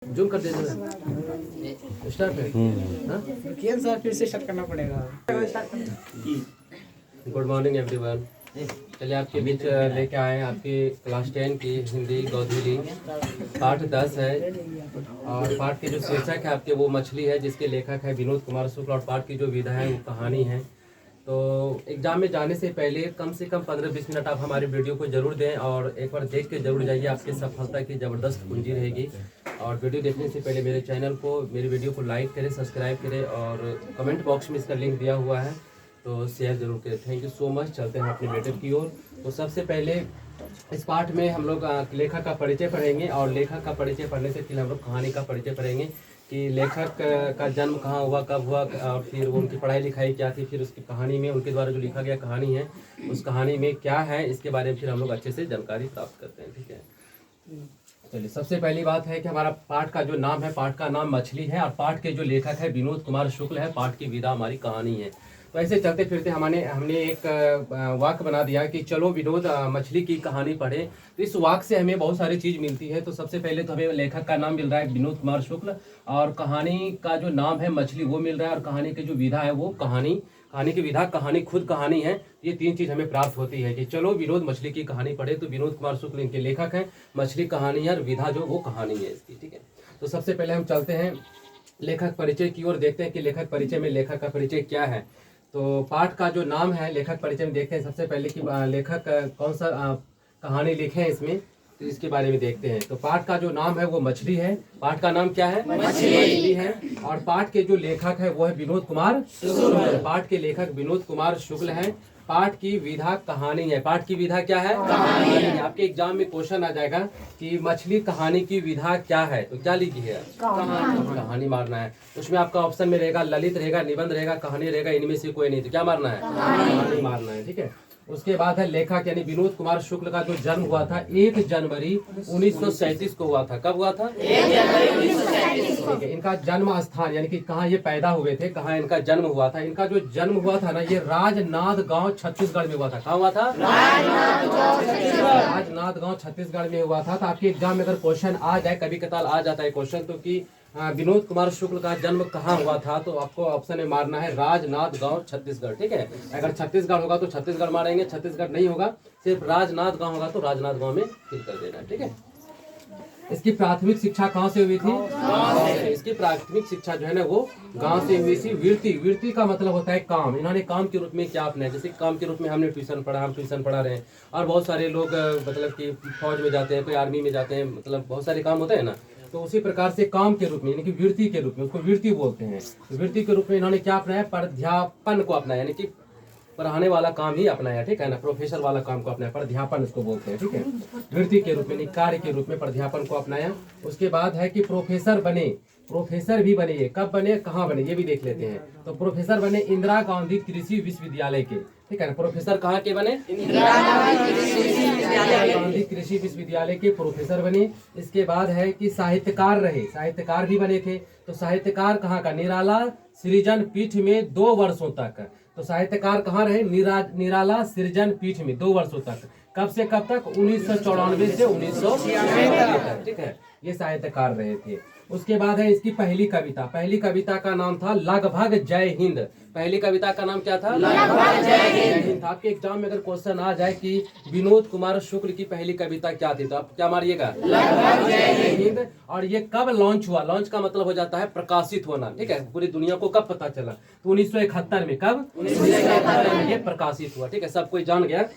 Zoom कर देना start है। सर फिर से स्टार्ट करना पड़ेगा। Good morning everyone. चलिए आपके बीच लेके आए आपकी क्लास 10 की हिंदी गौधुली पाठ 10 है और पाठ के जो शीर्षक है आपके वो मछली है, जिसके लेखक है विनोद कुमार शुक्ल और पाठ की जो विधा है वो कहानी है। तो एग्जाम में जाने से पहले कम से कम 15-20 मिनट आप हमारे वीडियो को जरूर दें और एक बार देख के जरूर जाइए, आपकी सफलता की ज़बरदस्त पूंजी रहेगी। और वीडियो देखने से पहले मेरे चैनल को, मेरे वीडियो को लाइक करें, सब्सक्राइब करें और कमेंट बॉक्स में इसका लिंक दिया हुआ है तो शेयर जरूर करें। Thank you so much. चलते हैं अपने मैटर की ओर। तो सबसे पहले इस पाठ में हम लोग लेखक का परिचय पढ़ेंगे और लेखक का परिचय पढ़ने से पहले हम लोग कहानी का परिचय पढ़ेंगे कि लेखक का जन्म कहाँ हुआ, कब हुआ और फिर वो उनकी पढ़ाई लिखाई क्या थी, फिर उसकी कहानी में उनके द्वारा जो लिखा गया कहानी है उस कहानी में क्या है, इसके बारे में फिर हम लोग अच्छे से जानकारी प्राप्त करते हैं। ठीक है, चलिए सबसे पहली बात है कि हमारा पाठ का जो नाम है, पाठ का नाम मछली है और पाठ के जो लेखक है विनोद कुमार शुक्ल है। पाठ की विधा हमारी कहानी है। तो ऐसे चलते फिरते हमने एक वाक्य बना दिया कि चलो विनोद मछली की कहानी पढ़े। तो इस वाक्य से हमें बहुत सारी चीज़ मिलती है। तो सबसे पहले तो हमें लेखक का नाम मिल रहा है विनोद कुमार शुक्ल और कहानी का जो नाम है मछली वो मिल रहा है और कहानी की जो विधा है वो कहानी की विधा, कहानी खुद कहानी है। ये तीन चीज़ हमें प्राप्त होती है कि चलो विनोद मछली की कहानी पढ़े। तो विनोद कुमार शुक्ल इनके लेखक हैं, मछली कहानी है और विधा जो वो कहानी है इसकी। ठीक है, तो सबसे पहले हम चलते हैं लेखक परिचय की ओर, देखते हैं कि लेखक परिचय में लेखक का परिचय क्या है। तो पाठ का जो नाम है लेखक परिचय में देखते हैं सबसे पहले कि लेखक कौन सा कहानी लिखे हैं इसमें, तो इसके बारे में देखते हैं। तो पाठ का जो नाम है वो मछली है। पाठ का नाम क्या है? मछली है। और पाठ के जो लेखक है वो है विनोद कुमार शुक्ल। पाठ के लेखक विनोद कुमार शुक्ल हैं। पाठ की विधा कहानी है। पाठ की विधा क्या है? कहानी है। आपके एग्जाम में क्वेश्चन आ जाएगा कि मछली कहानी की विधा क्या है, तो क्या लिखी है? कहानी मारना है। उसमें आपका ऑप्शन में रहेगा ललित रहेगा, निबंध रहेगा, कहानी रहेगा, इनमें से कोई नहीं। तो क्या मारना है? कहानी मारना है। ठीक है, उसके बाद है लेखक यानी विनोद कुमार शुक्ल का जो जन्म हुआ था 1 जनवरी 1937 को हुआ था। कब हुआ था? 1 जनवरी 1937। ठीक है, इनका जन्म स्थान यानी कि कहाँ ये पैदा हुए थे, कहाँ इनका जन्म हुआ था। इनका जो जन्म हुआ था ना ये राजनांद गांव छत्तीसगढ़ में हुआ था। कहाँ हुआ था? राजनांद गांव छत्तीसगढ़ में हुआ था। तो आपके एग्जाम में अगर क्वेश्चन आ जाए, कभी कतार आ जाता है क्वेश्चन, तो कि विनोद कुमार शुक्ल का जन्म कहाँ हुआ था, तो आपको ऑप्शन में मारना है राजनांद गांव छत्तीसगढ़। ठीक है, अगर छत्तीसगढ़ होगा तो छत्तीसगढ़ मारेंगे, छत्तीसगढ़ नहीं होगा सिर्फ राजनांद गांव होगा तो राजनांद गांव में फिल कर देना। ठीक है, इसकी प्राथमिक शिक्षा कहाँ से हुई थी? गांव से। इसकी प्राथमिक शिक्षा जो है ना वो गांव से हुई थी। वृत्ति का मतलब होता है काम। इन्होंने काम के रूप में क्या अपनाया, जैसे काम के रूप में हमने ट्यूशन पढ़ा, हम ट्यूशन पढ़ा रहे हैं और बहुत सारे लोग मतलब कि फौज में जाते हैं, कोई आर्मी में जाते हैं, मतलब बहुत सारे काम होते हैं ना। तो उसी प्रकार से काम के रूप में यानी कि वृत्ति के रूप में, उसको वृत्ति बोलते हैं। तो वृत्ति के रूप में इन्होंने क्या अपनाया? प्राध्यापन को अपनाया, यानी कि पढ़ाने वाला काम ही अपनाया। ठीक है ना, प्रोफेसर वाला काम को अपनाया, प्राध्यापन उसको बोलते हैं। ठीक है, वृत्ति के रूप में, कार्य के रूप में प्राध्यापन को अपनाया। उसके बाद है कि प्रोफेसर बने, प्रोफेसर भी बने। कब बने, कहाँ बने, ये भी देख लेते हैं। तो प्रोफेसर बने इंदिरा गांधी कृषि विश्वविद्यालय के। ठीक है ना, प्रोफेसर कहाँ के बने? इंदिरा गांधी कृषि विश्वविद्यालय के प्रोफेसर बने। इसके बाद है कि साहित्यकार रहे, साहित्यकार भी बने थे। तो साहित्यकार कहाँ का? निराला सृजन पीठ में 2 वर्षों तक। तो साहित्यकार कहाँ रहे? निराला सृजन पीठ में 2 वर्षों तक। कब से कब तक? 1994 से 1996 तक। ठीक है, ये साहित्यकार रहे थे। उसके बाद है इसकी पहली कविता। पहली कविता का नाम था लगभग जय हिंद। पहली कविता का नाम क्या था? लगभग जय हिंद। आपके एग्जाम में अगर क्वेश्चन आ जाए कि विनोद कुमार शुक्ल की पहली कविता क्या थी, तो आप क्या मारिएगा? लगभग जय हिंद। और ये कब लॉन्च हुआ? लॉन्च का मतलब हो जाता है प्रकाशित होना। ठीक है, पूरी दुनिया को कब पता चला? तो 1971 में। कब? 1971 में ये प्रकाशित हुआ। ठीक है, सब कोई जान गया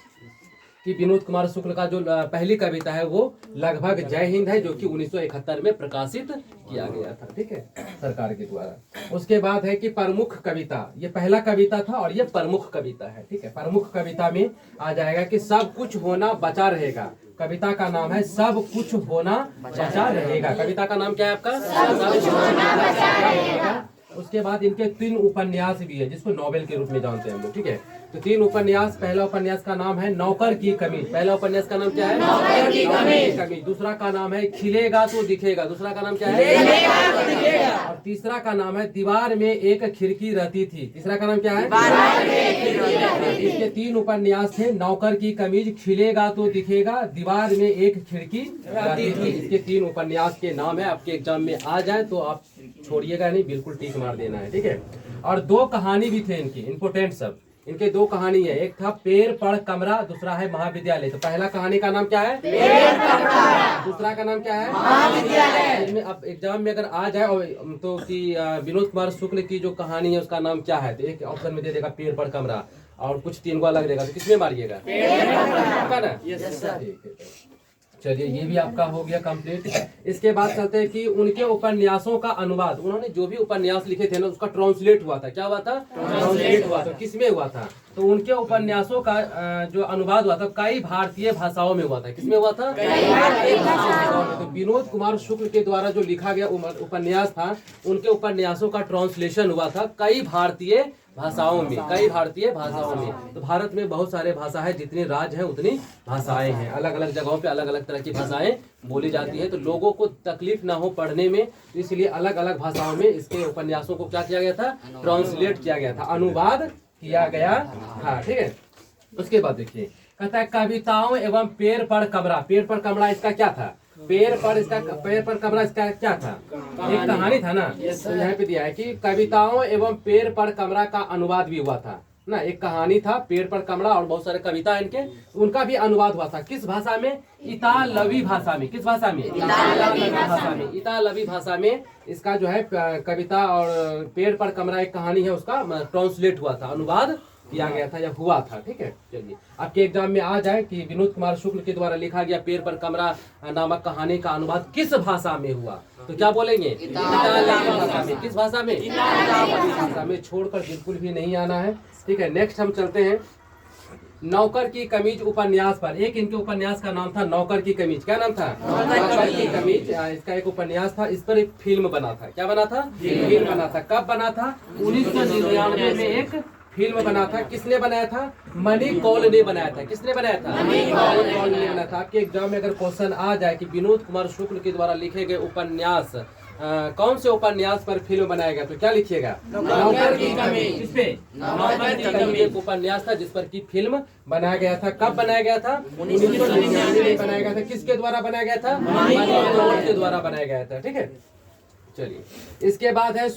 कि विनोद कुमार शुक्ल का जो पहली कविता है वो लगभग जय हिंद है, जो कि 1971 में प्रकाशित किया गया था। ठीक है, सरकार के द्वारा। उसके बाद है कि प्रमुख कविता। ये पहला कविता था और ये प्रमुख कविता है। ठीक है, प्रमुख कविता में आ जाएगा कि सब कुछ होना बचा रहेगा। कविता का नाम है सब कुछ होना बचा रहेगा। कविता का नाम क्या है आपका? सब कुछ होना बचा रहेगा। उसके बाद इनके 3 उपन्यास भी है, जिसको नॉवेल के रूप में जानते हैं हम लोग। ठीक है, तो 3 उपन्यास। पहला उपन्यास का नाम है नौकर की कमीज। पहला उपन्यास का नाम क्या है? नौकर की कमीज। दूसरा का नाम है खिलेगा तो दिखेगा। दूसरा का नाम क्या है? खिलेगा तो दिखेगा। और तीसरा का नाम है दीवार में एक खिड़की रहती थी। तीसरा का नाम क्या है? दीवार में एक खिड़की इसके 3 उपन्यास थे। नौकर की कमीज, खिलेगा तो दिखेगा, दीवार में एक खिड़की रहती थी। इसके 3 उपन्यास के नाम है। आपके एग्जाम में आ जाए तो आप छोड़िएगा नहीं, बिल्कुल टिक मार देना है, ठीक है। और 2 कहानी भी थे इनकी, इंपोर्टेंट सब। इनके 2 कहानी है, एक था पेड़ पड़ कमरा, दूसरा है महाविद्यालय। तो पहला कहानी का नाम क्या है? पेड़ पड़ कमरा। दूसरा का नाम क्या है? महाविद्यालय। इसमें अब एग्जाम में अगर आ जाए और तो कि विनोद कुमार शुक्ल की जो कहानी है उसका नाम क्या है, तो एक ऑप्शन में दे देगा पेड़ पड़ कमरा और कुछ 3 को अलग देगा, तो किसमें मारिएगा? पक्का ना? ठीक है, चलिए ये भी आपका हो गया कंप्लीट। इसके बाद चलते हैं कि उनके उपन्यासों का अनुवाद, उन्होंने जो भी उपन्यास लिखे थे ना उसका ट्रांसलेट हुआ था। क्या हुआ था? ट्रांसलेट हुआ था। किसमें हुआ था? तो उनके उपन्यासों का जो अनुवाद हुआ था कई भारतीय भाषाओं में हुआ था। किसमें हुआ था? कई भारतीय भाषाओं में। तो विनोद कुमार शुक्ल के द्वारा जो लिखा गया उपन्यास था, उनके उपन्यासों का ट्रांसलेशन हुआ था कई भारतीय भाषाओं में, कई भारतीय भाषाओं में। तो भारत में बहुत सारे भाषा है, जितने राज्य हैं उतनी भाषाएं हैं। अलग अलग जगहों पे अलग अलग तरह की भाषाएं बोली जाती है। तो लोगों को तकलीफ ना हो पढ़ने में, तो इसलिए अलग अलग भाषाओं में इसके उपन्यासों को क्या किया गया था? ट्रांसलेट किया गया था, अनुवाद किया गया था, ठीक है। उसके बाद देखिए, कहता है कविताओं एवं पेड़ पर कमरा। पेड़ पर कमरा इसका क्या था? पेड़ पर कमरा इसका क्या था? एक कहानी था ना। तो यहाँ पे दिया है कि कविताओं एवं पेड़ पर कमरा का अनुवाद भी हुआ था ना। एक कहानी था पेड़ पर कमरा और बहुत सारे कविता इनके, उनका भी अनुवाद हुआ था। किस भाषा में? इतालवी भाषा में। किस भाषा में? इतालवी भाषा में। इतालवी भाषा में इसका जो है कविता और पेड़ पर कमरा एक कहानी है, उसका ट्रांसलेट हुआ था, अनुवाद किया गया था या हुआ था, ठीक है। चलिए आपके एग्जाम में आ जाए कि विनोद कुमार शुक्ल के द्वारा लिखा गया पेड़ पर कमरा नामक कहानी का अनुवाद किस भाषा में हुआ, तो क्या बोलेंगे? इतालवी भाषा में। किस भाषा में? इतालवी भाषा में। छोड़कर बिल्कुल भी नहीं आना है, ठीक है। नेक्स्ट हम चलते हैं नौकर की कमीज उपन्यास पर। एक इनके उपन्यास का नाम था नौकर की कमीज। क्या नाम था? नौकर की कमीज। इसका एक उपन्यास था, इस पर एक फिल्म बना था। क्या बना था? फिल्म बना था। कब बना था? 1999 में एक फिल्म बना था। किसने बनाया था? मनी कौल ने बनाया था। किसने बनाया था? मनी कौल ने बनाया था। आपके एग्जाम में अगर क्वेश्चन आ जाए कि विनोद कुमार शुक्ल के द्वारा लिखे गए उपन्यास कौन से उपन्यास पर फिल्म बनाया गया, तो क्या लिखिएगा? नौकर की कमीज। किस पे? नौकर की कमीज एक उपन्यास था जिस पर की फिल्म बनाया गया था। कब बनाया गया था? 1999 में बनाया गया था। किसके द्वारा बनाया गया था? मनी कौल के द्वारा बनाया गया था, ठीक है। चलिए इसके बाद है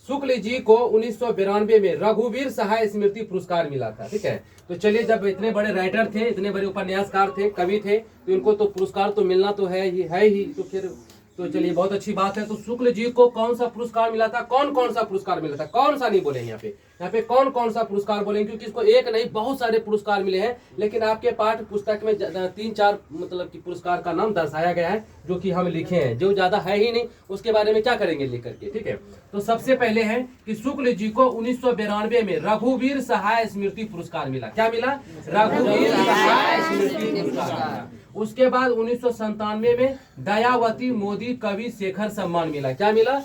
शुक्ल जी को 1992 में रघुवीर सहाय स्मृति पुरस्कार मिला था, ठीक है। तो चलिए, जब इतने बड़े राइटर थे, इतने बड़े उपन्यासकार थे, कवि थे, तो इनको तो पुरस्कार तो मिलना तो है ही। तो फिर तो चलिए बहुत अच्छी बात है। तो शुक्ल जी को कौन सा पुरस्कार मिला था? कौन सा पुरस्कार मिला था? कौन सा नहीं बोलेंगे यहाँ पे कौन सा पुरस्कार बोलेंगे, क्योंकि इसको एक नहीं बहुत सारे पुरस्कार मिले हैं। लेकिन आपके पाठ्य पुस्तक में 3-4 मतलब कि पुरस्कार का नाम दर्शाया गया है, जो कि हम लिखे हैं। जो ज्यादा है ही नहीं उसके बारे में क्या करेंगे लिख करके, ठीक है। तो सबसे पहले है कि शुक्ल जी को 1992 में रघुवीर सहाय स्मृति पुरस्कार मिला। क्या मिला? रघुवीर सहाय स्मृति पुरस्कार। उसके बाद 1997 में दयावती मोदी कवि शेखर सम्मान मिला। क्या मिला?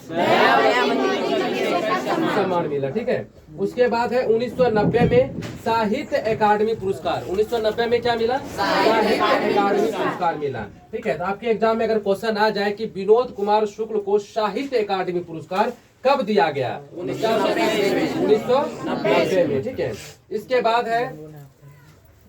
सम्मान मिला, ठीक है। उसके बाद है 1990 में साहित्य अकादमी पुरस्कार। 1990 में क्या मिला? साहित्य अकादमी पुरस्कार मिला, ठीक है। तो आपके एग्जाम में अगर क्वेश्चन आ जाए कि विनोद कुमार शुक्ल को साहित्य अकादमी पुरस्कार कब दिया गया? 1990 में, ठीक है।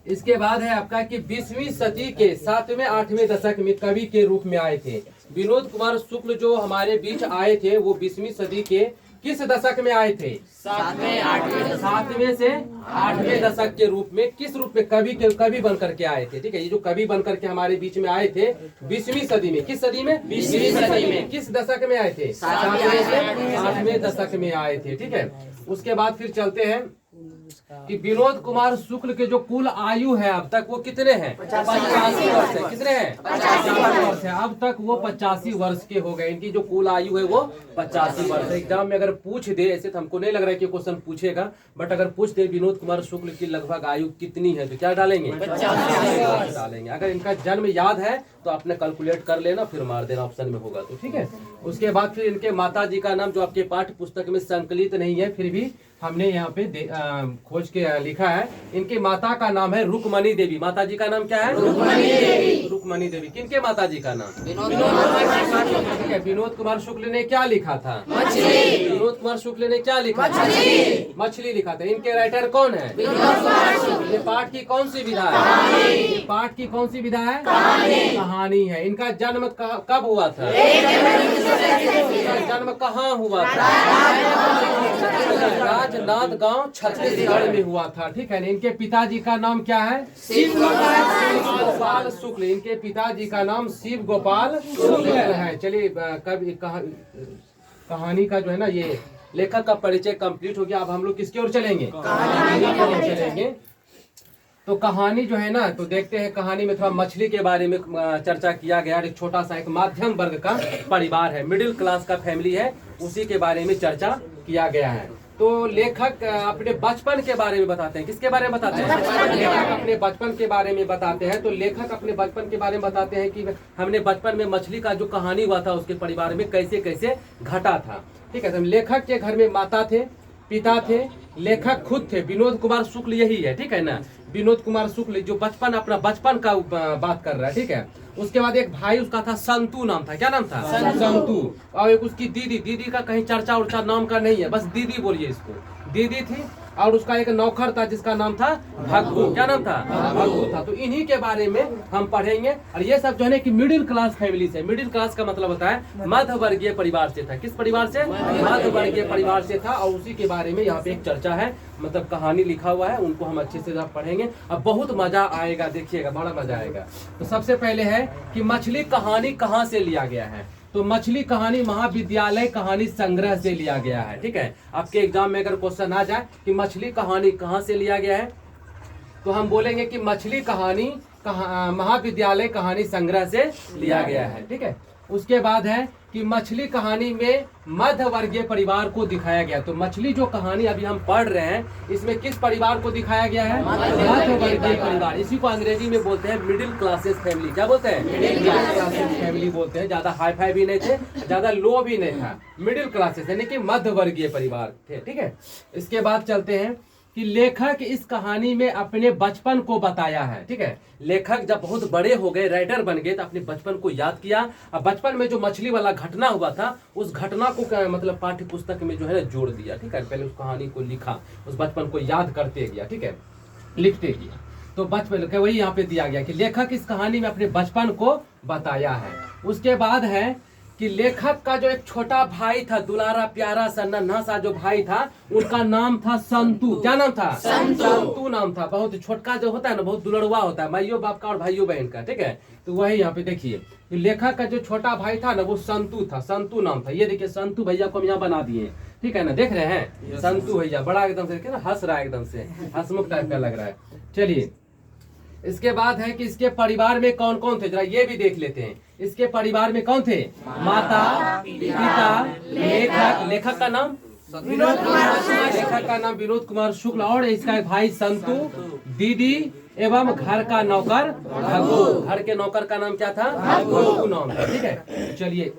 इसके बाद है आपका कि 20वीं सदी के 7वें-8वें दशक में कवि के रूप में आए थे। विनोद कुमार शुक्ल जो हमारे बीच आए थे वो 20वीं सदी के किस दशक में आए थे? 7वें से 8वें दशक के रूप में। किस रूप में? कवि बन करके आए थे, ठीक है। ये जो कवि बन करके हमारे बीच में आए थे 20वीं सदी में। किस सदी में? 20वीं सदी में। किस दशक में आए थे? 7वें से 8वें दशक में आए थे, ठीक है। उसके बाद फिर चलते हैं कि विनोद कुमार शुक्ल के जो कुल आयु है अब तक वो कितने हैं? 85 वर्ष है। कितने हैं? 85 वर्ष है। अब तक वो 85 वर्ष के हो गए। इनकी जो कुल आयु है वो 85 वर्ष है। एग्जाम में अगर पूछ दे, ऐसे तो हमको नहीं लग रहा है कि क्वेश्चन पूछेगा, बट अगर पूछ दे विनोद कुमार शुक्ल की लगभग आयु कितनी है, तो क्या डालेंगे? 85 डालेंगे। अगर इनका जन्म याद है तो आपने कैलकुलेट कर लेना, फिर मार देना, ऑप्शन में होगा तो, ठीक है। उसके बाद फिर इनके माता जी का नाम जो आपके पाठ्य पुस्तक में संकलित नहीं है, फिर भी हमने यहाँ पे खोज के लिखा है। इनकी माता का नाम है रुक्मणी देवी। माता जी का नाम क्या है? रुक्मणी देवी। रुक्मणी देवी। किनके माता जी का नाम? है। विनोद कुमार शुक्ल ने क्या लिखा था? मछली। विनोद कुमार शुक्ल ने क्या लिखा? मछली। मछली लिखा था। इनके राइटर कौन है? ये पाठ की कौन सी विधा है? ये पाठ की कौन सी विधा है? कहानी है। इनका जन्म कब हुआ था? इनका जन्म कहाँ हुआ था? राजनांद गांव छत्तीसगढ़ में हुआ था। ठीक है। इनके पिताजी का नाम क्या है? शिव गोपाल शुक्ल। इनके पिताजी का नाम शिव गोपाल शुक्ल है। चलिए कब कहानी का जो है ना ये लेखक का परिचय कंप्लीट हो गया। अब हम लोग किसकी ओर चलेंगे? कहानी की ओर चलेंगे। तो कहानी जो है ना तो देखते हैं कहानी में थोड़ा मछली के बारे में चर्चा किया गया। एक छोटा सा एक माध्यम वर्ग का परिवार है, मिडिल क्लास का फैमिली है, उसी के बारे में चर्चा किया गया है। तो लेखक अपने बचपन के बारे में बताते हैं। किसके बारे में बताते हैं? लेखक अपने बचपन के बारे में बताते हैं। तो लेखक अपने बचपन के बारे में बताते हैं कि हमने बचपन में मछली का जो कहानी हुआ था उसके परिवार में कैसे कैसे घटा था। ठीक है। तो लेखक के घर में माता थे, पिता थे, लेखक खुद थे, विनोद कुमार शुक्ल यही है। ठीक है ना, विनोद कुमार शुक्ल जो बचपन अपना बचपन का बात कर रहा है। ठीक है। उसके बाद एक भाई उसका था संतू नाम था। क्या नाम था? संतू। और एक उसकी दीदी का कहीं चर्चा उर्चा नाम का नहीं है, बस दीदी बोलिए इसको। दीदी थी और उसका एक नौकर था जिसका नाम था भग्गू। क्या नाम था? भग्गू था। तो इन्हीं के बारे में हम पढ़ेंगे। और ये सब जो है ना कि मिडिल क्लास फैमिली से, मिडिल क्लास का मतलब होता है मध्य वर्गीय परिवार से था। किस परिवार से? मध्य वर्गीय परिवार से था। और उसी के बारे में यहाँ पे एक चर्चा है, मतलब कहानी लिखा हुआ है, उनको हम अच्छे से पढ़ेंगे। अब बहुत मजा आएगा, देखिएगा बड़ा मजा आएगा। तो सबसे पहले है कि मछली कहानी कहाँ से लिया गया है? तो मछली कहानी महाविद्यालय कहानी संग्रह से लिया गया है। ठीक है। आपके एग्जाम में अगर क्वेश्चन आ जाए कि मछली कहानी कहाँ से लिया गया है तो हम बोलेंगे कि मछली कहानी महाविद्यालय कहानी संग्रह से लिया गया है। ठीक है। उसके बाद है कि मछली कहानी में मध्य वर्गीय परिवार को दिखाया गया। तो मछली जो कहानी अभी हम पढ़ रहे हैं इसमें किस परिवार को दिखाया गया है? मध्य वर्गीय परिवार। इसी को अंग्रेजी में बोलते हैं मिडिल क्लासेस फैमिली। क्या बोलते हैं? मिडिल क्लासेस फैमिली बोलते हैं। ज्यादा हाई फाई भी नहीं थे, ज्यादा लो भी नहीं था, मिडिल क्लासेस यानी कि मध्य वर्गीय परिवार थे। ठीक है। इसके बाद चलते हैं कि लेखक इस कहानी में अपने बचपन को बताया है। ठीक है। लेखक जब बहुत बड़े हो गए, राइटर बन गए, तो अपने बचपन को याद किया और बचपन में जो मछली वाला घटना हुआ था उस घटना को मतलब पाठ्य पुस्तक में जो है जोड़ दिया। ठीक है। पहले उस कहानी को लिखा, उस बचपन को याद करते गया। ठीक है, लिखते गया। तो बचपन के वही यहाँ पे दिया गया कि लेखक इस कहानी में अपने बचपन को बताया है। उसके बाद है कि लेखक का जो एक छोटा भाई था, दुलारा प्यारा सा नन्हा सा जो भाई था, उनका नाम था संतू। क्या नाम था? संतू नाम था। बहुत छोटका जो होता है ना, बहुत दुलड़ुआ होता है, माइयों बाप का और भाइयों बहन का। ठीक है। तो वही यहाँ पे देखिए तो लेखक का जो छोटा भाई था ना वो संतू था, संतू नाम था। ये देखिए संतू भैया को हम यहाँ बना दिए। ठीक है ना, देख रहे हैं संतू भैया बड़ा एकदम से देखिए ना, हंस रहा है, एकदम से हंसमुख टाइप का लग रहा है। चलिए इसके बाद है कि इसके परिवार में कौन कौन थे, जरा ये भी देख लेते हैं। इसके परिवार में कौन थे? माता, पिता, लेखक, लेखक का नाम विनोद कुमार शुक्ल, लेखक का नाम विनोद कुमार शुक्ल, और इसका भाई संतू, दीदी एवं घर का नौकर भग्गू। घर के नौकर का नाम क्या था? भग्गू नाम था। ठीक है। चलिए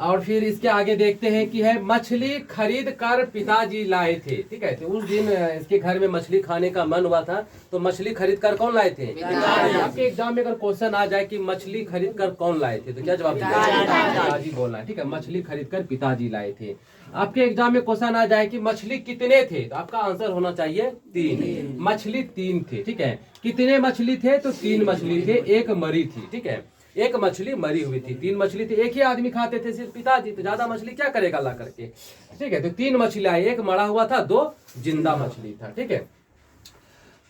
और फिर इसके आगे देखते हैं कि है मछली खरीद कर पिताजी लाए थे। ठीक है। तो उस दिन इसके घर में मछली खाने का मन हुआ था, तो मछली खरीद कर कौन लाए थे? आपके एग्जाम में अगर क्वेश्चन आ जाए कि मछली खरीद कर कौन लाए थे तो क्या जवाब दीजिएगा? पिताजी बोलना है। ठीक है। मछली खरीद कर पिताजी लाए थे। आपके एग्जाम में क्वेश्चन आ जाए कि मछली कितने थे तो आपका आंसर होना चाहिए 3। मछली 3 थे। ठीक है। कितने मछली थे? तो 3 मछली थे, एक मरी थी। ठीक है। एक मछली मरी हुई थी, 3 मछली थी। एक ही आदमी खाते थे सिर्फ पिताजी, तो ज्यादा मछली क्या करेगा ला करके। ठीक है। तो 3 मछली आई, एक मरा हुआ था, 2 जिंदा मछली था। ठीक है।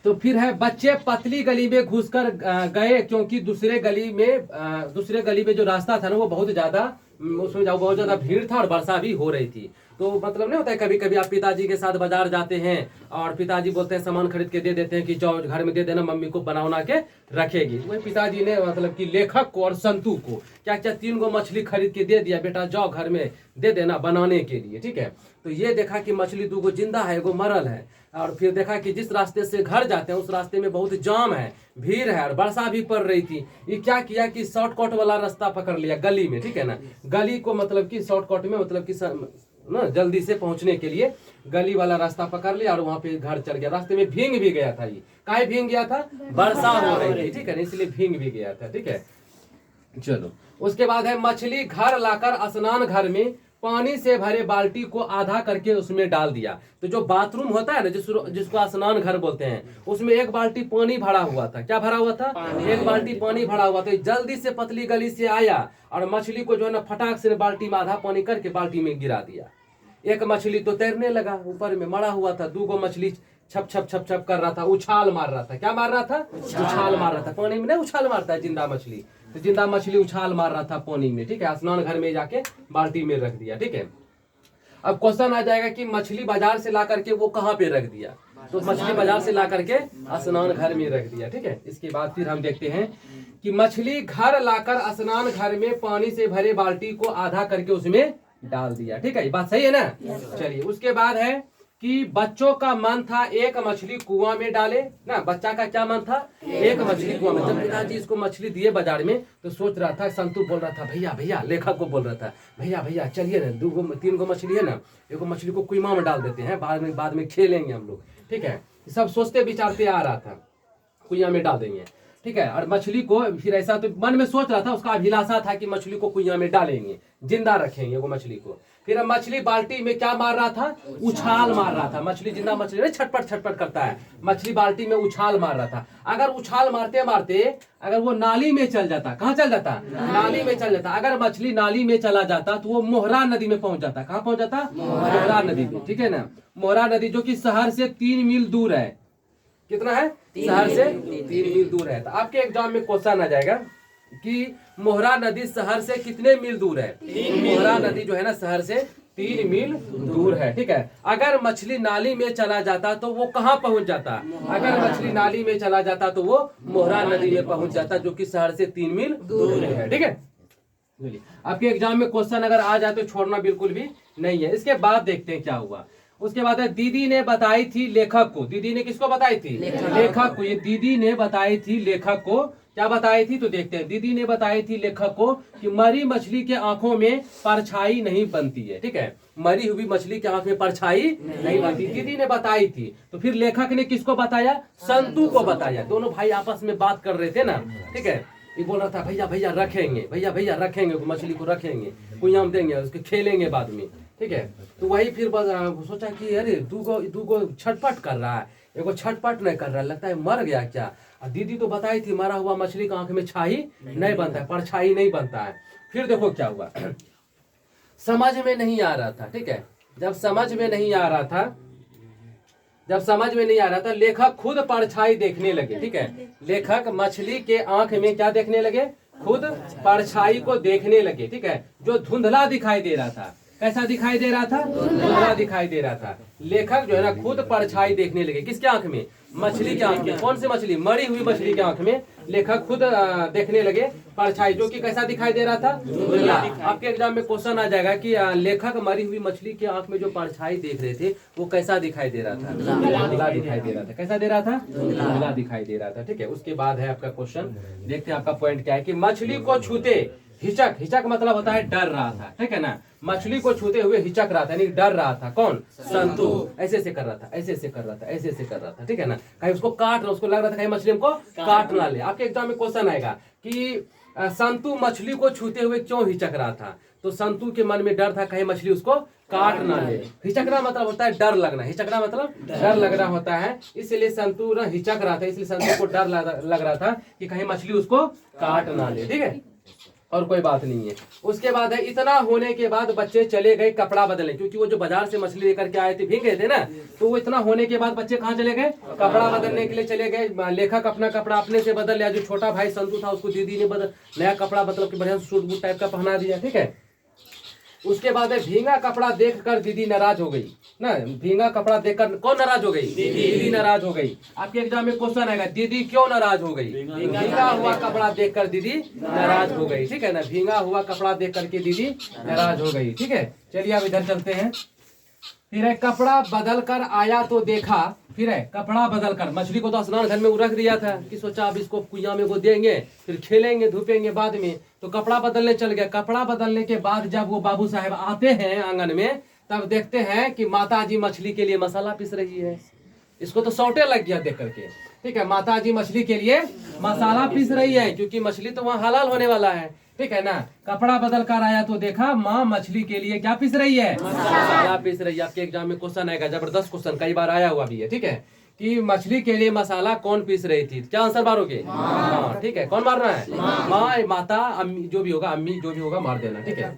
तो फिर है बच्चे पतली गली में घुसकर गए क्योंकि दूसरे गली में जो रास्ता था ना वो बहुत ज्यादा, उसमें बहुत ज्यादा भीड़ था और वर्षा भी हो रही थी। तो मतलब नहीं होता है कभी कभी आप पिताजी के साथ बाजार जाते हैं और पिताजी बोलते हैं सामान खरीद के दे देते हैं कि जाओ घर में दे देना, मम्मी को बना के रखेगी। वही पिताजी ने मतलब कि लेखक को और संतू को क्या 3 गो मछली खरीद के दे दिया, बेटा जाओ घर में दे देना बनाने के लिए। ठीक है। तो ये देखा कि मछली 2 गो जिंदा है, 1 गो मरल है। और फिर देखा कि जिस रास्ते से घर जाते हैं उस रास्ते में बहुत जाम है, भीड़ है और वर्षा भी पड़ रही थी। ये क्या किया कि शॉर्टकट वाला रास्ता पकड़ लिया गली में। ठीक है ना, गली को मतलब कि शॉर्टकट में मतलब कि ना जल्दी से पहुंचने के लिए गली वाला रास्ता पकड़ लिया और वहां पे घर चल गया। रास्ते में भींग भी गया था। ये काहे भींग गया था? वर्षा हो रही थी। ठीक है, इसलिए भींग भी गया था। ठीक है। चलो उसके बाद है मछली घर लाकर स्नान घर में पानी से भरे बाल्टी को आधा करके उसमें डाल दिया। तो जो बाथरूम होता है ना, जिसको स्नान घर बोलते हैं, उसमें एक बाल्टी पानी भरा हुआ था। क्या भरा हुआ था? एक बाल्टी पानी भरा हुआ था। जल्दी से पतली गली से आया और मछली को जो है ना फटाक से बाल्टी में आधा पानी करके बाल्टी में गिरा दिया। एक मछली तो तैरने लगा, ऊपर में मरा हुआ था। 2 मछली छप छप छप छप कर रहा था, उछाल मार रहा था। क्या मार रहा था? उछाल मार रहा था। पानी में नहीं उछाल मारता है जिंदा मछली, तो जिंदा मछली उछाल मार रहा था पानी में। ठीक है, स्नान घर में जाके बाल्टी में रख दिया। ठीक है, अब क्वेश्चन आ जाएगा कि मछली बाजार से ला करके वो कहाँ पे रख दिया? तो मछली बाजार से ला करके स्नान घर में रख दिया। ठीक है, इसके बाद फिर हम देखते हैं कि मछली घर लाकर स्नान घर में पानी से भरे बाल्टी को आधा करके उसमें डाल दिया। ठीक है, ये बात सही है ना? चलिए, उसके बाद है कि बच्चों का मन था एक मछली कुआं में डाले ना। बच्चा का क्या मन था? एक मछली कुआं में। जब पिताजी इसको मछली दिए बाजार में तो सोच रहा था, संतु बोल रहा था, भैया भैया, लेखक को बोल रहा था, भैया भैया चलिए ना, 2-3 मछली है ना, एक मछली को कुआं में डाल देते हैं, बाद में खेलेंगे हम लोग। ठीक है, सब सोचते विचारते आ रहा था, कुआं में डाल देंगे। ठीक है, और मछली को फिर ऐसा तो मन में सोच रहा था, उसका अभिलाषा था कि मछली को कुआं में डालेंगे, जिंदा रखेंगे वो मछली को। फिर अब मछली बाल्टी में क्या मार रहा था? उछाल मार रहा था। मछली जिंदा मछली नहीं छटपट छटपट करता है, मछली बाल्टी में उछाल मार रहा था। अगर उछाल मारते मारते अगर वो नाली में चल जाता, कहाँ चल जाता? नाली में चल जाता। अगर मछली नाली में चला जाता तो वो मोहरा नदी में पहुंच जाता। कहाँ पहुंच जाता? मोहरा नदी में। ठीक है ना, मोहरा नदी जो कि शहर से 3 मील दूर है। कितना है? शहर से 3 मील दूर है। तो आपके एग्जाम में क्वेश्चन आ जाएगा कि मोहरा नदी शहर से कितने मील दूर है? 3 मील। मोहरा नदी जो है ना शहर से 3 मील दूर है। ठीक है, अगर मछली नाली में चला जाता तो वो कहाँ पहुंच जाता? अगर मछली नाली में चला जाता तो वो मोहरा नदी में पहुंच जाता, जो कि शहर से 3 मील दूर है। ठीक है, आपके एग्जाम में क्वेश्चन अगर आ जाए तो छोड़ना बिल्कुल भी नहीं है। इसके बाद देखते हैं क्या हुआ। उसके बाद है दीदी ने बताई थी लेखक को। दीदी ने किसको बताई थी? लेखक को। ये दीदी ने बताई थी लेखक को। क्या बताई थी? तो देखते हैं। दीदी ने बताई थी लेखक को कि मरी मछली के आंखों में परछाई नहीं बनती है। ठीक है, मरी हुई मछली के आंख में परछाई नहीं बनती, दीदी ने बताई थी। तो फिर लेखक ने किसको बताया? संतु को बताया। दोनों भाई आपस में बात कर रहे थे ना। ठीक है, ये बोल रहा था भैया भैया रखेंगे, भैया भैया रखेंगे, मछली को रखेंगे, कुआं में देंगे, उसके खेलेंगे बाद में। ठीक है, तो वही फिर सोचा कि अरे दूगो छटपट कर रहा है, एगो छटपट नहीं कर रहा है, लगता है मर गया क्या। और दीदी तो बताई थी मरा हुआ मछली का आंख में छाई नहीं बनता है, परछाई नहीं बनता है। फिर देखो क्या हुआ। समझ में नहीं आ रहा था। ठीक है, जब समझ में नहीं आ रहा था लेखक खुद परछाई देखने लगे। ठीक है, लेखक मछली के आंख में क्या देखने लगे? खुद परछाई को देखने लगे। ठीक है, जो धुंधला दिखाई दे रहा था। कैसा दिखाई दे रहा था? धुंधला दिखाई दे रहा था। लेखक जो है ना खुद परछाई देखने लगे। किसके आंख में? मछली के आंख में। कौन सी मछली? मरी हुई मछली के आंख में लेखक खुद देखने लगे परछाई, जो कि कैसा दिखाई दे रहा था? धुंधला। आपके एग्जाम में क्वेश्चन आ जाएगा कि लेखक मरी हुई मछली के आंख में जो परछाई देख रहे थे वो कैसा दिखाई दे रहा था? धुंधला दिखाई दे रहा था। कैसा दे रहा था? धुंधला दिखाई दे रहा था। ठीक है, उसके बाद है आपका क्वेश्चन। देखते हैं आपका पॉइंट क्या है कि मछली को छूते हिचक, हिचक मतलब होता है डर रहा था। ठीक है ना, मछली को छूते हुए हिचक रहा था, यानी डर रहा था। कौन? संतु। ऐसे से कर रहा था, ऐसे से कर रहा था, ऐसे से कर रहा था। ठीक है ना, कहीं उसको काट रहा, उसको लग रहा था कहीं मछली हमको काट ना ले। आपके एग्जाम में क्वेश्चन आएगा कि संतु मछली को छूते हुए क्यों हिचक रहा था? तो संतु के मन में डर था कहीं मछली उसको काट ना ले। हिचकना मतलब होता है डर लगना, हिचकना मतलब डर लगना होता है, इसलिए संतु न हिचक रहा था, इसलिए संतु को डर लग रहा था कि कहीं मछली उसको काट ना ले। ठीक है, और कोई बात नहीं है। उसके बाद है इतना होने के बाद बच्चे चले गए कपड़ा बदलने, क्योंकि वो जो बाजार से मछली लेकर के आए थे, भीग गए थे ना, तो वो इतना होने के बाद बच्चे कहाँ चले गए? कपड़ा बदलने के लिए चले गए। लेखक अपना कपड़ा अपने से बदल लिया, जो छोटा भाई संतु था उसको दीदी ने नया कपड़ा मतलब कि बढ़िया सूट बूट टाइप का पहना दिया। ठीक है, उसके बाद भींगा कपड़ा देखकर दीदी नाराज हो गई ना। भींगा कपड़ा देखकर कौन नाराज हो गई? दीदी नाराज हो गई। आपके एग्जाम में क्वेश्चन आएगा दीदी क्यों नाराज हो गई? भींगा हुआ कपड़ा देखकर दीदी नाराज हो गई। ठीक है ना, भींगा हुआ कपड़ा देख करके दीदी नाराज हो गई। ठीक है, चलिए अब इधर चलते हैं। फिर है कपड़ा बदल कर आया तो देखा, फिर है कपड़ा बदल कर, मछली को तो स्नान घर में रख दिया था कि सोचा अब इसको कुआं में वो देंगे, फिर खेलेंगे धूपेंगे बाद में, तो कपड़ा बदलने चल गया। कपड़ा बदलने के बाद जब वो बाबू साहब आते हैं आंगन में, तब देखते हैं कि माता जी मछली के लिए मसाला पीस रही है। इसको तो सौटे लग गया देख करके। ठीक है, माता जी मछली के लिए मसाला पीस रही है, क्योंकि मछली तो वहाँ हलाल होने वाला है। ठीक है ना। कपड़ा बदल कर आया तो देखा माँ मछली के लिए क्या पीस रही है, मसाला पीस रही है। आपके एग्जाम में क्वेश्चन आएगा, जबरदस्त क्वेश्चन, कई बार आया हुआ भी है, ठीक है, कि मछली के लिए मसाला कौन पीस रही थी। क्या आंसर मारोगे, माँ, ठीक है। कौन मारना है, माँ, माता, अम्मी, जो भी होगा, अम्मी जो भी होगा मार देना, ठीक है।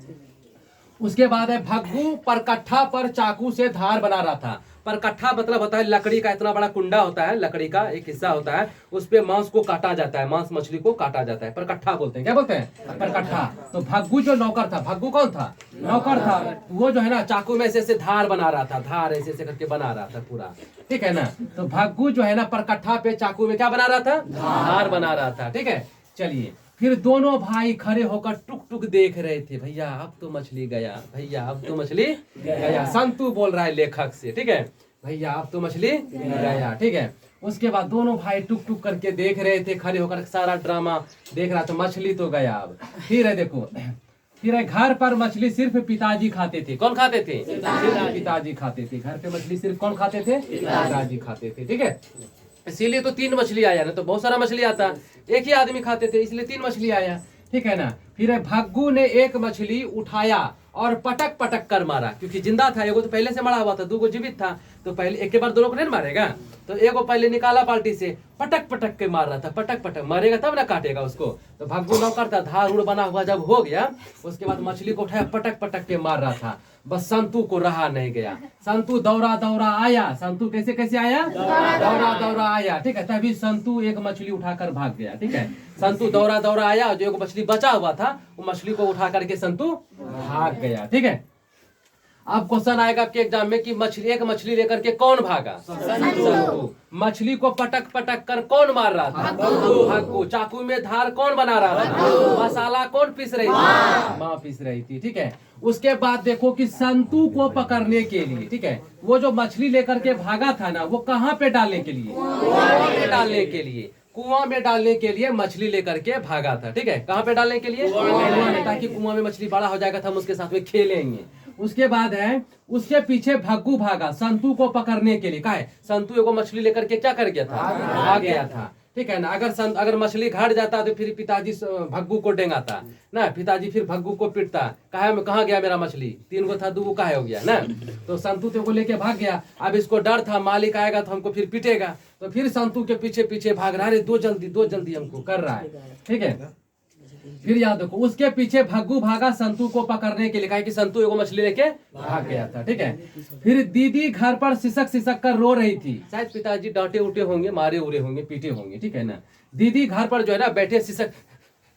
उसके बाद है भग्गू परकट्ठा पर चाकू से धार बना रहा था। परकट्ठा मतलब होता है लकड़ी का इतना बड़ा कुंडा होता है, लकड़ी का एक हिस्सा होता है, उस पे मांस को काटा जाता है, मांस मछली को काटा जाता है, परकट्ठा बोलते हैं। क्या बोलते हैं, परकट्ठा। तो भग्गू जो नौकर था, भग्गू कौन था, नौकर था, वो जो है ना चाकू में ऐसे ऐसे धार बना रहा था, धार ऐसे ऐसे करके बना रहा था पूरा, ठीक है ना। तो भग्गू जो है ना परकट्ठा पे चाकू में क्या बना रहा था, धार बना रहा था, ठीक है। चलिए, फिर दोनों भाई खड़े होकर टुक टुक देख रहे थे। भैया अब तो मछली गया, भैया अब तो मछली गया, संतू बोल रहा है लेखक से, ठीक है, भैया अब तो मछली गया, ठीक है। उसके बाद दोनों भाई टुक टुक करके देख रहे थे, खड़े होकर सारा ड्रामा देख रहा था, मछली तो गया अब। फिर है देखो, फिर है घर पर मछली सिर्फ पिताजी खाते थे। कौन खाते थे, सिर्फ पिताजी खाते थे। घर पे मछली सिर्फ कौन खाते थे, पिताजी खाते थे, ठीक है। इसीलिए तो 3 मछली आया, ना तो बहुत सारा मछली आता, एक ही आदमी खाते थे, इसलिए 3 मछली आया, ठीक है ना। फिर भग्गू ने एक मछली उठाया और पटक पटक कर मारा, क्योंकि जिंदा था, एगो तो पहले से मरा हुआ था, 2 जीवित था, तो पहले एक के बार दोनों को नहीं मारेगा, तो एगो पहले निकाला बाल्टी से, पटक पटक के मार रहा था, पटक पटक मारेगा तब ना काटेगा उसको। तो भग्गू नौकर था, धार उड़ बना हुआ जब हो गया, उसके बाद मछली को उठाया, पटक पटक के मार रहा था। बस संतू को रहा नहीं गया, संतू दौड़ा दौड़ा आया। संतू कैसे कैसे आया, दौड़ा दौड़ा आया, ठीक है। तभी संतू एक मछली उठाकर भाग गया, ठीक है। संतू दौड़ा दौड़ा आया, जो एक मछली बचा हुआ था वो मछली को उठा करके संतू भाग गया, ठीक है। अब क्वेश्चन आएगा आपके एग्जाम में कि एक मछली लेकर के कौन भागा, संतू। मछली को पटक पटक कर कौन मार रहा था, भग्गू। चाकू में धार कौन बना रहा था, मसाला कौन पीस रही थी, माँ पीस रही थी, ठीक है। उसके बाद देखो कि संतू को पकड़ने के लिए, ठीक है, वो जो मछली लेकर के भागा था ना, वो कहाँ पे डालने के लिए, कुआं में डालने के लिए, कुआं में डालने के लिए मछली लेकर के भागा था, ठीक है। कहाँ पे डालने के लिए, कुआं में, ताकि कुआं में मछली बड़ा हो जाएगा तो हम उसके साथ में खेलेंगे। उसके बाद है उसके पीछे भग्गू भागा संतू को पकड़ने के लिए। कहा है, संतू एगो मछली लेकर के क्या कर गया था, भाग गया था, ठीक है ना। अगर मछली घाट जाता तो फिर पिताजी भग्गू को डेंगाता ना, पिताजी फिर भग्गू को पीटता, कहाँ गया मेरा मछली, 3 गो था 2 गो कहा हो गया ना। तो संतू तो को लेके भाग गया, अब इसको डर था मालिक आएगा तो हमको फिर पीटेगा, तो फिर संतू के पीछे पीछे भाग रहा है, दो जल्दी हमको कर रहा है, ठीक है। फिर याद रखो, उसके पीछे भग्गू भागा संतू को पकड़ने के लिए, कहा कि संतू एगो मछली लेके भाग गया था, ठीक है। फिर दीदी घर पर सिसक सिसक कर रो रही थी, शायद पिताजी डांटे उठे होंगे, मारे उड़े होंगे, पीटे होंगे, ठीक है ना। दीदी घर पर जो है ना बैठे सिसक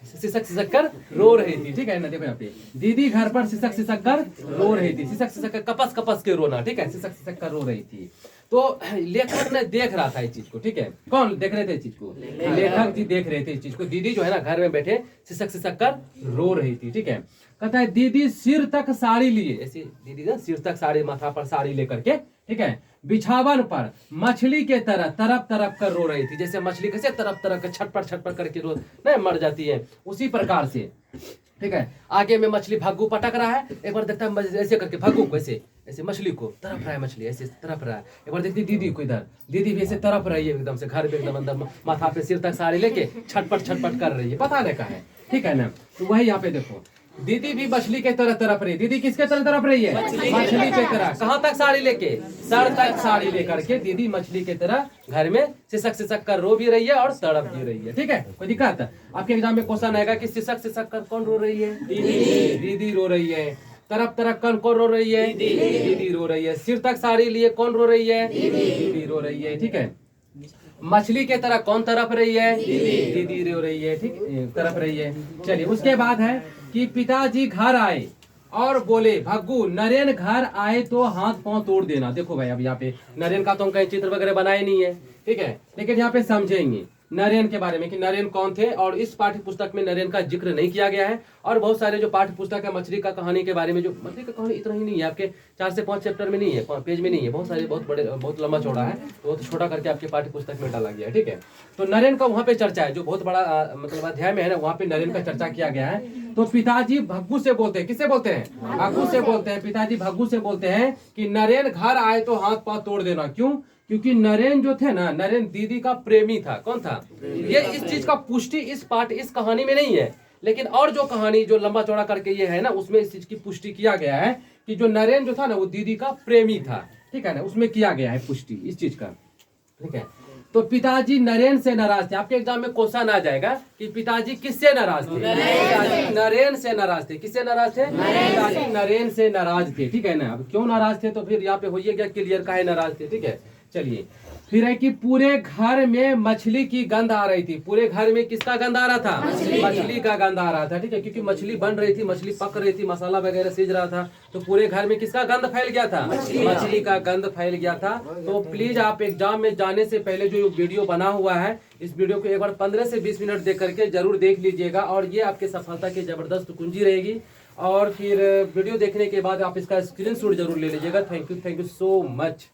सिसक कर रो रही थी, ठीक है ना। देखो यहाँ पे दीदी घर पर सिसक सिसक कर रो रही थी, सिसक सिसक कर कपस कपस के रोना, ठीक है, सिसक सिसक कर रो रही थी। तो लेखक ने देख रहा था इस चीज को, ठीक है। कौन देख रहे थे इस चीज को, लेखक जी देख रहे थे इस चीज को। दीदी जो है ना घर में बैठे सिसक सिसक कर रो रही थी, ठीक है। कहता है दीदी सिर तक साड़ी लिए, ऐसे दीदी ना सिर तक साड़ी, माथा पर साड़ी लेकर के, ठीक है, बिछावन पर मछली के तरह तरफ तरफ कर रो रही थी। जैसे मछली कैसे तरफ तरफ कर छटपट करके रो नहीं मर जाती है, उसी प्रकार से, ठीक है। आगे में मछली भग्गू पटक रहा है, एक बार देखता है ऐसे करके भग्गू को ऐसे ऐसे मछली को तरफ रहा है, मछली ऐसे तरफ रहा है। एक बार देखती दीदी को, इधर दीदी भी ऐसे तरफ रही है एकदम से, घर में एकदम अंदर माथा पे सिर तक साड़ी लेके छटपट कर रही है, पता नहीं कहा है, ठीक है ना। तो वही यहाँ पे देखो, दीदी भी मछली के तरफ रही। दीदी किसके तरफ रही है, मछली के तरह। कहाँ तक साड़ी लेके, सर तक साड़ी लेकर के दीदी मछली के तरह घर में सिसक सिसक कर रो भी रही है और तड़प भी रही है, ठीक है। कोई दिक्कत है, आपके एग्जाम में क्वेश्चन आएगा कि सिसक सिसक कर कौन रो रही है, दीदी रो रही है। तरफ तरफ कौन रो रही है, दीदी रो रही है। सिर तक साड़ी लिए कौन रो रही है, दीदी रो रही है, ठीक है। मछली के तरह कौन तरफ रही है, दीदी रो रही है, ठीक, तरफ रही है। चलिए, उसके बाद है कि पिताजी घर आए और बोले भग्गू नरेन घर आए तो हाथ पांव तोड़ देना। देखो भाई, अब यहाँ पे नरेन का तो हम कहीं चित्र वगैरह बनाए नहीं है, ठीक है, लेकिन यहाँ पे समझेंगे नरेन के बारे में कि नरेन कौन थे। और इस पाठ्य पुस्तक में नरेन का जिक्र नहीं किया गया है, और बहुत सारे जो पाठ्य पुस्तक है मछली का कहानी के बारे में, जो मछली का कहानी इतना ही नहीं है, आपके 4 से 5 चैप्टर में नहीं है, 5 पेज में नहीं है, बहुत सारे बहुत बड़े बहुत लंबा चौड़ा है, तो बहुत छोटा करके आपके पाठ्य पुस्तक में डाला गया है, ठीक है। तो नरेन का वहाँ पे चर्चा है, जो बहुत बड़ा मतलब अध्याय में है ना, वहाँ पे नरेन का चर्चा किया गया है। तो पिताजी भग्गू से बोलते हैं, किससे बोलते हैं, भग्गू से बोलते हैं। पिताजी भग्गू से बोलते हैं कि नरेन घर आए तो हाथ पांव तोड़ देना। क्यों, क्योंकि नरेन जो थे ना, नरेन दीदी का प्रेमी था। कौन था, ये इस चीज का पुष्टि इस कहानी में नहीं है, लेकिन और जो कहानी जो लंबा चौड़ा करके ये है ना, उसमें इस चीज की पुष्टि किया गया है कि जो नरेन जो था ना वो दीदी का प्रेमी था, ठीक है ना, उसमें किया गया है पुष्टि इस चीज का, ठीक है। तो पिताजी नरेन से नाराज थे। आपके एग्जाम में क्वेश्चन आ जाएगा कि पिताजी किससे नाराज थे? पिताजी नरेन से नाराज थे। किससे नाराज थे? पिताजी नरेन से नाराज थे, ठीक है ना। अब क्यों नाराज थे तो फिर यहाँ पे होइए गया क्लियर, काहे नाराज थे, ठीक है। चलिए, फिर है कि पूरे घर में मछली की गंध आ रही थी। पूरे घर में किसका गंध आ रहा था? मछली का गंध आ रहा था, ठीक है, क्योंकि मछली बन रही थी, मछली पक रही थी, मसाला वगैरह सीज रहा था, तो पूरे घर में किसका गंध फैल गया था? मछली का गंध फैल गया था। तो प्लीज आप एग्जाम में जाने से पहले जो वीडियो बना हुआ है, इस वीडियो को एक बार 15 से 20 मिनट देख करके जरूर देख लीजिएगा, और ये आपके सफलता की जबरदस्त कुंजी रहेगी। और फिर वीडियो देखने के बाद आप इसका स्क्रीनशॉट जरूर ले लीजिएगा। Thank you so much.